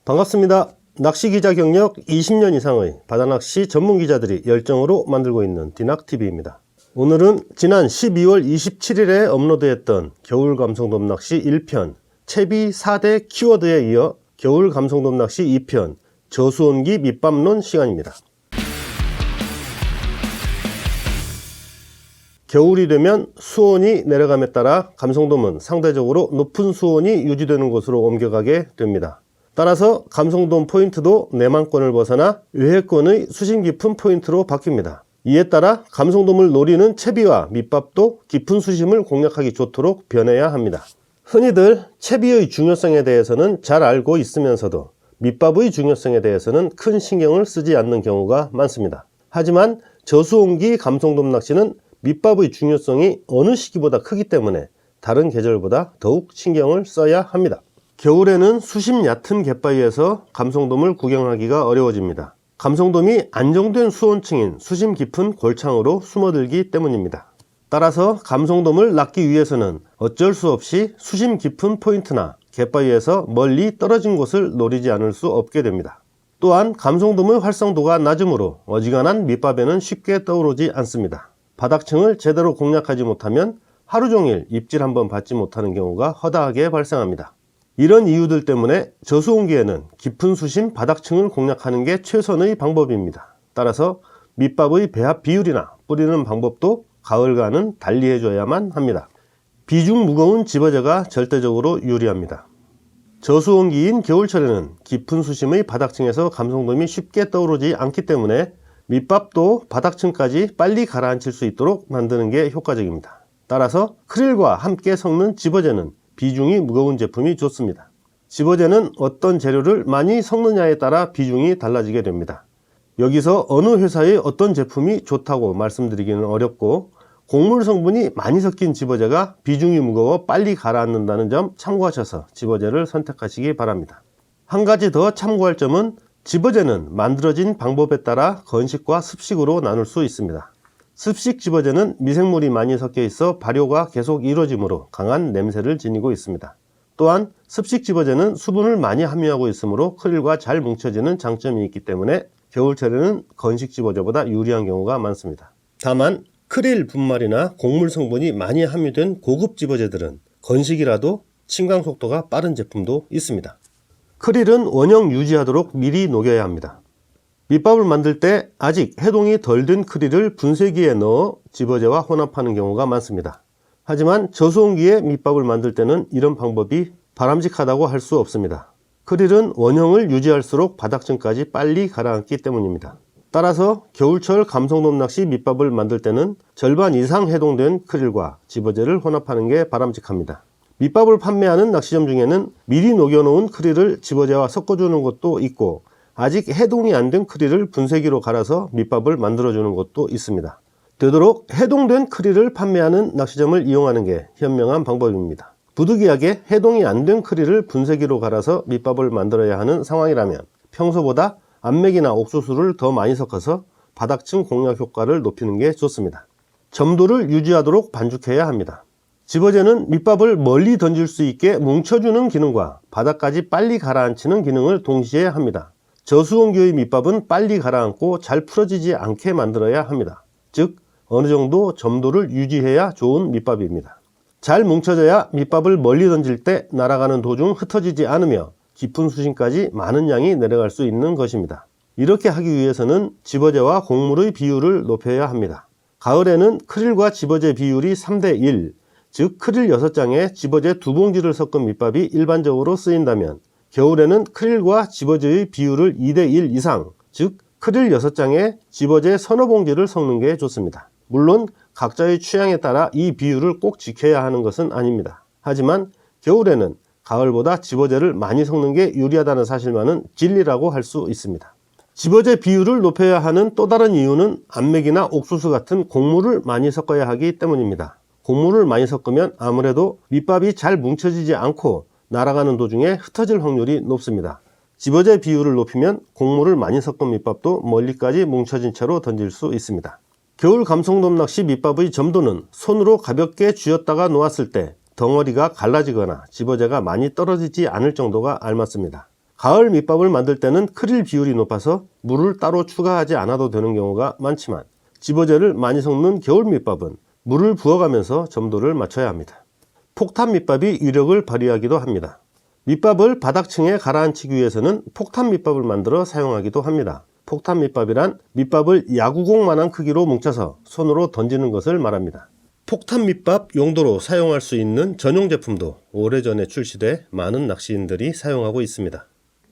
반갑습니다. 낚시기자 경력 20년 이상의 바다낚시 전문 기자들이 열정으로 만들고 있는 디낚TV입니다. 오늘은 지난 12월 27일에 업로드했던 겨울 감성돔 낚시 1편 채비 4대 키워드에 이어 겨울 감성돔 낚시 2편 저수온기 밑밥론 시간입니다. 겨울이 되면 수온이 내려감에 따라 감성돔은 상대적으로 높은 수온이 유지되는 곳으로 옮겨가게 됩니다. 따라서 감성돔 포인트도 내망권을 벗어나 외해권의 수심 깊은 포인트로 바뀝니다. 이에 따라 감성돔을 노리는 채비와 밑밥도 깊은 수심을 공략하기 좋도록 변해야 합니다. 흔히들 채비의 중요성에 대해서는 잘 알고 있으면서도 밑밥의 중요성에 대해서는 큰 신경을 쓰지 않는 경우가 많습니다. 하지만 저수온기 감성돔 낚시는 밑밥의 중요성이 어느 시기보다 크기 때문에 다른 계절보다 더욱 신경을 써야 합니다. 겨울에는 수심 얕은 갯바위에서 감성돔을 구경하기가 어려워집니다. 감성돔이 안정된 수온층인 수심 깊은 골창으로 숨어들기 때문입니다. 따라서 감성돔을 낚기 위해서는 어쩔 수 없이 수심 깊은 포인트나 갯바위에서 멀리 떨어진 곳을 노리지 않을 수 없게 됩니다. 또한 감성돔의 활성도가 낮으므로 어지간한 밑밥에는 쉽게 떠오르지 않습니다. 바닥층을 제대로 공략하지 못하면 하루 종일 입질 한번 받지 못하는 경우가 허다하게 발생합니다. 이런 이유들 때문에 저수온기에는 깊은 수심 바닥층을 공략하는 게 최선의 방법입니다. 따라서 밑밥의 배합 비율이나 뿌리는 방법도 가을과는 달리 해줘야만 합니다. 비중 무거운 집어제가 절대적으로 유리합니다. 저수온기인 겨울철에는 깊은 수심의 바닥층에서 감성돔이 쉽게 떠오르지 않기 때문에 밑밥도 바닥층까지 빨리 가라앉힐 수 있도록 만드는 게 효과적입니다. 따라서 크릴과 함께 섞는 집어제는 비중이 무거운 제품이 좋습니다. 집어제는 어떤 재료를 많이 섞느냐에 따라 비중이 달라지게 됩니다. 여기서 어느 회사의 어떤 제품이 좋다고 말씀드리기는 어렵고 곡물 성분이 많이 섞인 집어제가 비중이 무거워 빨리 가라앉는다는 점 참고하셔서 집어제를 선택하시기 바랍니다. 한 가지 더 참고할 점은 집어제는 만들어진 방법에 따라 건식과 습식으로 나눌 수 있습니다. 습식 집어제는 미생물이 많이 섞여 있어 발효가 계속 이루어지므로 강한 냄새를 지니고 있습니다. 또한 습식 집어제는 수분을 많이 함유하고 있으므로 크릴과 잘 뭉쳐지는 장점이 있기 때문에 겨울철에는 건식 집어제보다 유리한 경우가 많습니다. 다만 크릴 분말이나 곡물 성분이 많이 함유된 고급 집어제들은 건식이라도 침강 속도가 빠른 제품도 있습니다. 크릴은 원형 유지하도록 미리 녹여야 합니다. 밑밥을 만들 때 아직 해동이 덜 된 크릴을 분쇄기에 넣어 집어제와 혼합하는 경우가 많습니다. 하지만 저수온기에 밑밥을 만들 때는 이런 방법이 바람직하다고 할 수 없습니다. 크릴은 원형을 유지할수록 바닥층까지 빨리 가라앉기 때문입니다. 따라서 겨울철 감성돔 낚시 밑밥을 만들 때는 절반 이상 해동된 크릴과 집어제를 혼합하는 게 바람직합니다. 밑밥을 판매하는 낚시점 중에는 미리 녹여놓은 크릴을 집어제와 섞어주는 곳도 있고 아직 해동이 안 된 크릴을 분쇄기로 갈아서 밑밥을 만들어주는 곳도 있습니다. 되도록 해동된 크릴을 판매하는 낚시점을 이용하는 게 현명한 방법입니다. 부득이하게 해동이 안 된 크릴을 분쇄기로 갈아서 밑밥을 만들어야 하는 상황이라면 평소보다 암맥이나 옥수수를 더 많이 섞어서 바닥층 공략 효과를 높이는 게 좋습니다. 점도를 유지하도록 반죽해야 합니다. 집어제는 밑밥을 멀리 던질 수 있게 뭉쳐주는 기능과 바닥까지 빨리 가라앉히는 기능을 동시에 합니다. 저수온기의 밑밥은 빨리 가라앉고 잘 풀어지지 않게 만들어야 합니다. 즉 어느 정도 점도를 유지해야 좋은 밑밥입니다. 잘 뭉쳐져야 밑밥을 멀리 던질 때 날아가는 도중 흩어지지 않으며 깊은 수심까지 많은 양이 내려갈 수 있는 것입니다. 이렇게 하기 위해서는 집어제와 곡물의 비율을 높여야 합니다. 가을에는 크릴과 집어제 비율이 3대1, 즉 크릴 6장에 집어제 2봉지를 섞은 밑밥이 일반적으로 쓰인다면 겨울에는 크릴과 집어제의 비율을 2대1 이상, 즉 크릴 6장에 집어제 서너 봉지를 섞는 게 좋습니다. 물론 각자의 취향에 따라 이 비율을 꼭 지켜야 하는 것은 아닙니다. 하지만 겨울에는 가을보다 집어제를 많이 섞는 게 유리하다는 사실만은 진리라고 할 수 있습니다. 집어제 비율을 높여야 하는 또 다른 이유는 암맥이나 옥수수 같은 곡물을 많이 섞어야 하기 때문입니다. 곡물을 많이 섞으면 아무래도 밑밥이 잘 뭉쳐지지 않고 날아가는 도중에 흩어질 확률이 높습니다. 집어제 비율을 높이면 곡물을 많이 섞은 밑밥도 멀리까지 뭉쳐진 채로 던질 수 있습니다. 겨울 감성돔 낚시 밑밥의 점도는 손으로 가볍게 쥐었다가 놓았을 때 덩어리가 갈라지거나 집어제가 많이 떨어지지 않을 정도가 알맞습니다. 가을 밑밥을 만들 때는 크릴 비율이 높아서 물을 따로 추가하지 않아도 되는 경우가 많지만 집어제를 많이 섞는 겨울 밑밥은 물을 부어가면서 점도를 맞춰야 합니다. 폭탄 밑밥이 위력을 발휘하기도 합니다. 밑밥을 바닥층에 가라앉히기 위해서는 폭탄 밑밥을 만들어 사용하기도 합니다. 폭탄 밑밥이란 밑밥을 야구공만한 크기로 뭉쳐서 손으로 던지는 것을 말합니다. 폭탄 밑밥 용도로 사용할 수 있는 전용 제품도 오래전에 출시돼 많은 낚시인들이 사용하고 있습니다.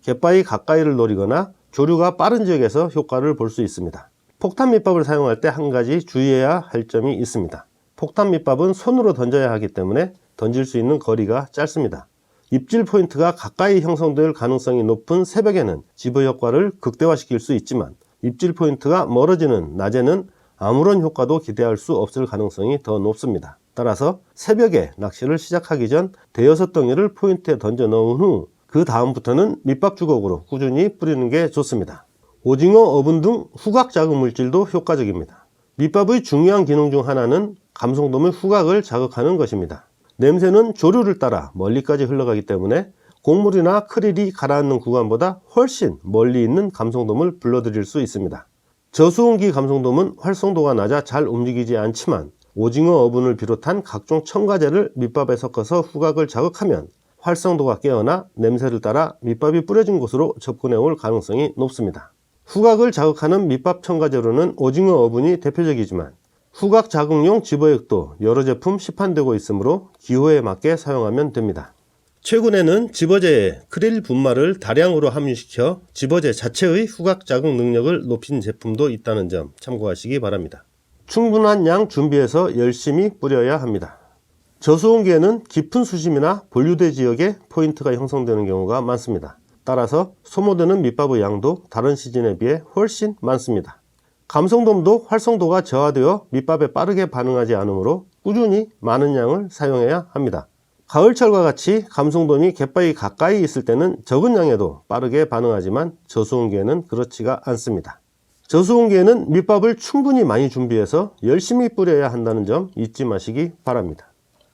갯바위 가까이를 노리거나 조류가 빠른 지역에서 효과를 볼 수 있습니다. 폭탄 밑밥을 사용할 때 한 가지 주의해야 할 점이 있습니다. 폭탄 밑밥은 손으로 던져야 하기 때문에 던질 수 있는 거리가 짧습니다. 입질 포인트가 가까이 형성될 가능성이 높은 새벽에는 집어 효과를 극대화시킬 수 있지만 입질 포인트가 멀어지는 낮에는 아무런 효과도 기대할 수 없을 가능성이 더 높습니다. 따라서 새벽에 낚시를 시작하기 전 대여섯 덩이를 포인트에 던져 넣은 후 그 다음부터는 밑밥 주걱으로 꾸준히 뿌리는 게 좋습니다. 오징어, 어분 등 후각 자극 물질도 효과적입니다. 밑밥의 중요한 기능 중 하나는 감성돔의 후각을 자극하는 것입니다. 냄새는 조류를 따라 멀리까지 흘러가기 때문에 곡물이나 크릴이 가라앉는 구간보다 훨씬 멀리 있는 감성돔을 불러들일 수 있습니다. 저수온기 감성돔은 활성도가 낮아 잘 움직이지 않지만 오징어, 어분을 비롯한 각종 첨가제를 밑밥에 섞어서 후각을 자극하면 활성도가 깨어나 냄새를 따라 밑밥이 뿌려진 곳으로 접근해 올 가능성이 높습니다. 후각을 자극하는 밑밥 첨가제로는 오징어, 어분이 대표적이지만 후각 자극용 집어액도 여러 제품 시판되고 있으므로 기호에 맞게 사용하면 됩니다. 최근에는 집어제에 크릴 분말을 다량으로 함유시켜 집어제 자체의 후각 자극 능력을 높인 제품도 있다는 점 참고하시기 바랍니다. 충분한 양 준비해서 열심히 뿌려야 합니다. 저수온기에는 깊은 수심이나 본류대 지역에 포인트가 형성되는 경우가 많습니다. 따라서 소모되는 밑밥의 양도 다른 시즌에 비해 훨씬 많습니다. 감성돔도 활성도가 저하되어 밑밥에 빠르게 반응하지 않으므로 꾸준히 많은 양을 사용해야 합니다. 가을철과 같이 감성돔이 갯바위 가까이 있을 때는 적은 양에도 빠르게 반응하지만 저수온기에는 그렇지가 않습니다. 저수온기에는 밑밥을 충분히 많이 준비해서 열심히 뿌려야 한다는 점 잊지 마시기 바랍니다.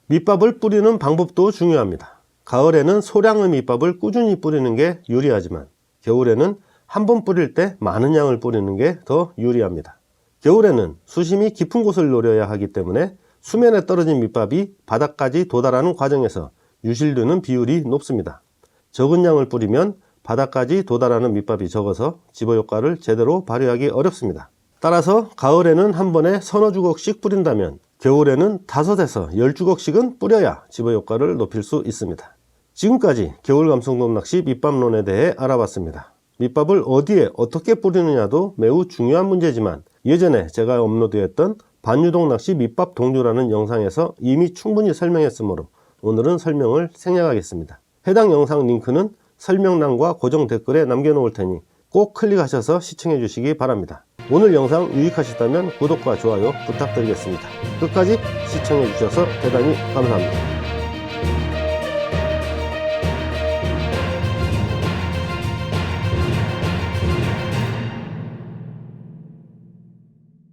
밑밥을 뿌리는 방법도 중요합니다. 가을에는 소량의 밑밥을 꾸준히 뿌리는 게 유리하지만 겨울에는 한 번 뿌릴 때 많은 양을 뿌리는 게 더 유리합니다. 겨울에는 수심이 깊은 곳을 노려야 하기 때문에 수면에 떨어진 밑밥이 바닥까지 도달하는 과정에서 유실되는 비율이 높습니다. 적은 양을 뿌리면 바닥까지 도달하는 밑밥이 적어서 집어 효과를 제대로 발휘하기 어렵습니다. 따라서 가을에는 한 번에 서너 주걱씩 뿌린다면 겨울에는 5에서 10주걱씩은 뿌려야 집어 효과를 높일 수 있습니다. 지금까지 겨울 감성돔 낚시 밑밥론에 대해 알아봤습니다. 밑밥을 어디에 어떻게 뿌리느냐도 매우 중요한 문제지만 예전에 제가 업로드했던 반유동 낚시 밑밥 동류라는 영상에서 이미 충분히 설명했으므로 오늘은 설명을 생략하겠습니다. 해당 영상 링크는 설명란과 고정 댓글에 남겨놓을 테니 꼭 클릭하셔서 시청해 주시기 바랍니다. 오늘 영상 유익하셨다면 구독과 좋아요 부탁드리겠습니다. 끝까지 시청해 주셔서 대단히 감사합니다.